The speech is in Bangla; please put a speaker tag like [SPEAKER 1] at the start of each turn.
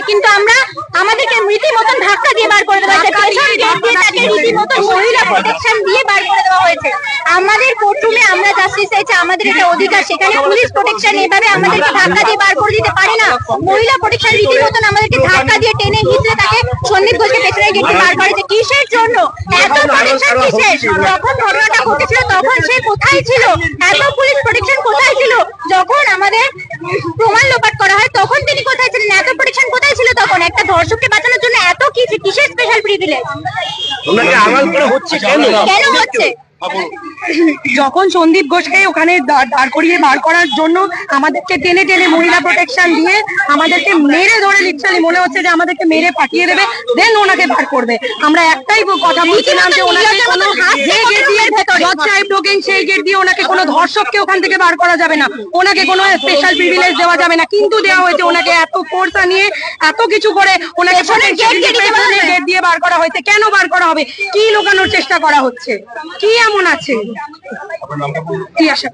[SPEAKER 1] কিন্তু আমরা আমাদেরকে রীতিমতন ধাক্কা দিয়ে বার করে দেওয়া হয়েছে, রীতিমতন মহিলা প্রোটেকশন দিয়ে বার করে দেওয়া হয়েছে। আমাদের কোর্টরুমে আমরা জাস্টিস চাইছি, আমাদের এটা অধিকার, সেখানে পুলিশ প্রোটেকশন এভাবে আমাদেরকে ধাক্কা দিয়ে বার করে দিতে পারে না। মহিলা প্রোটেকশন রীতিমতন আমাদেরকে ধাক্কা দিয়ে টেনে হিঁচড়ে তাকে সন্দীপ ঘোষকে পেছনে গেটে বার করেছে। কিসের জন্য এত প্রোটেকশন? কিসের? যখন ঘটনাটা ঘটেছিল তখন সে কোথায় ছিল? এত পুলিশ প্রোটেকশন কোথায় ছিল? যখন আমাদের প্রমাণ লোপাট করা হয় তখন তিনি কোথায় ছিলেন? এত প্রোটেকশন কোথায় ছিল তখন? একটা ধর্ষককে বাঁচানোর জন্য এত কিসের স্পেশাল প্রিভিলেজ? কেন হচ্ছে?
[SPEAKER 2] যখন সন্দীপ ঘোষকে ওখানে দাঁড় করিয়ে বার করার জন্য আমাদেরকে টেনে টেনে মহিলা প্রোটেকশন দিয়ে আমাদেরকে মেরে ধরে, লিটারালি মনে হচ্ছে যে আমাদেরকে মেরে পাঠিয়ে দেবে, দেন ওনাকে বার করবে। আমরা একটাই কথা বলছিলাম যে ওনাকে কোনো যে গেট দিয়ে জজ সাহেব ঢোকেন সেই গেট দিয়ে ওনাকে কোনো ধর্ষককে ওখান থেকে বার করা যাবে না, ওনাকে কোনো স্পেশাল প্রিভিলেজ দেওয়া যাবে না। কিন্তু দেওয়া হয়েছে ওনাকে, এত ফোর্স নিয়ে এত কিছু করে ওনাকে গেট দিয়ে বার করা হয়েছে। কেন বার করা হবে? কি লুকানোর চেষ্টা করা হচ্ছে? কি এমন আছে? কি আশা